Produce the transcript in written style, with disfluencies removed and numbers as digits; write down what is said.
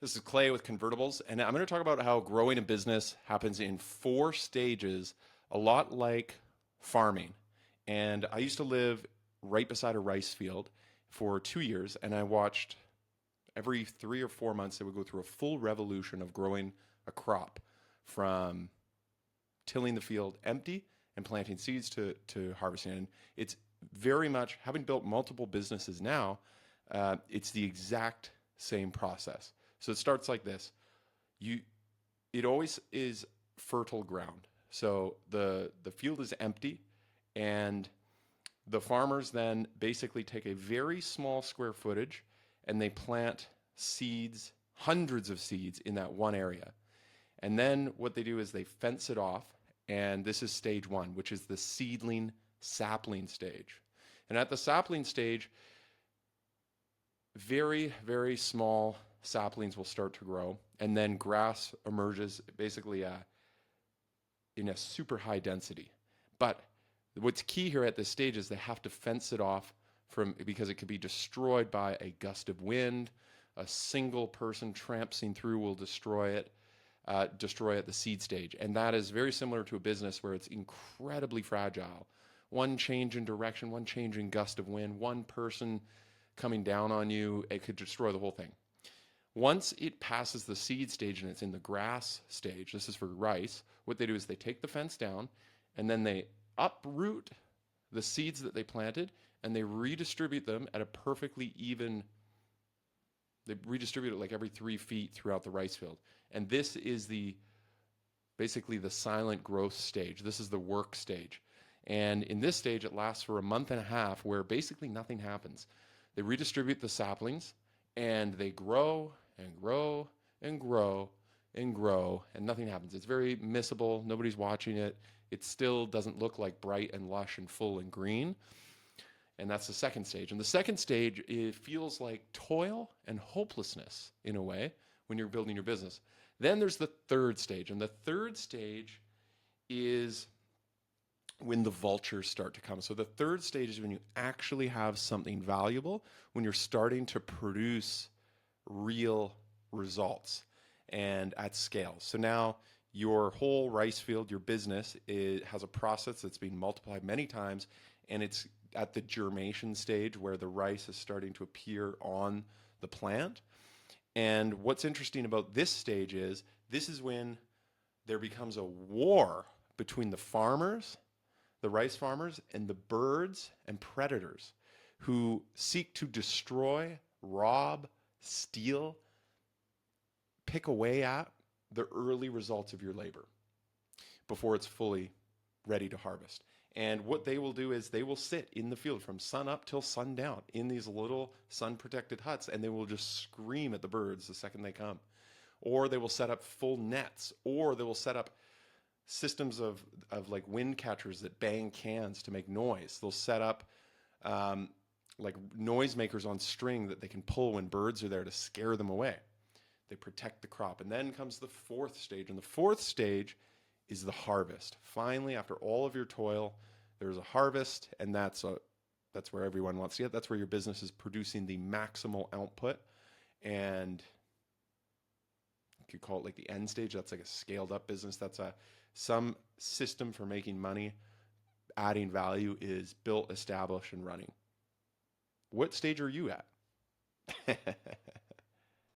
This is Clay with Convertibles, and I'm going to talk about how growing a business happens in 4 stages, a lot like farming. And I used to live right beside a rice field for 2 years, and I watched every 3 or 4 months they would go through a full revolution of growing a crop from tilling the field empty and planting seeds to harvesting. And it's very much, having built multiple businesses now, it's the exact same process. So it starts like this. You, it always is fertile ground. So the field is empty, and the farmers then basically take a very small square footage and they plant seeds, hundreds of seeds in that one area. And then what they do is they fence it off, and this is stage one, which is the seedling sapling stage. And at the sapling stage, very, very small saplings will start to grow, and then grass emerges basically in a super high density. But what's key here at this stage is they have to fence it off because it could be destroyed by a gust of wind. A single person tramping through will destroy it at the seed stage. And that is very similar to a business where it's incredibly fragile. One change in direction, one change in gust of wind, one person coming down on you, it could destroy the whole thing. Once it passes the seed stage and it's in the grass stage, this is for rice, what they do is they take the fence down and then they uproot the seeds that they planted and they redistribute them at a perfectly even, they redistribute it like every 3 feet throughout the rice field. And this is basically the silent growth stage. This is the work stage. And in this stage, it lasts for a month and a half where basically nothing happens. They redistribute the saplings and they grow and grow and grow and grow, and nothing happens. It's very missable. Nobody's watching it. It still doesn't look like bright and lush and full and green. And that's the second stage. And the second stage, it feels like toil and hopelessness in a way when you're building your business. Then there's the third stage. And the third stage is when the vultures start to come. So the third stage is when you actually have something valuable, when you're starting to produce real results and at scale. So now your whole rice field, your business, it has a process that's been multiplied many times, and it's at the germination stage where the rice is starting to appear on the plant. And what's interesting about this stage is this is when there becomes a war between the farmers, the rice farmers, and the birds and predators who seek to destroy, rob, steal, pick away at the early results of your labor before it's fully ready to harvest. And what they will do is they will sit in the field from sun up till sundown in these little sun protected huts, and they will just scream at the birds the second they come. Or they will set up full nets, or they will set up systems of like wind catchers that bang cans to make noise. They'll set up like noisemakers on string that they can pull when birds are there to scare them away. They protect the crop. And then comes the fourth stage. And the fourth stage is the harvest. Finally, after all of your toil, there's a harvest, and that's where everyone wants to get. That's where your business is producing the maximal output. And you could call it like the end stage. That's like a scaled up business. That's some system for making money, adding value is built, established, and running. What stage are you at?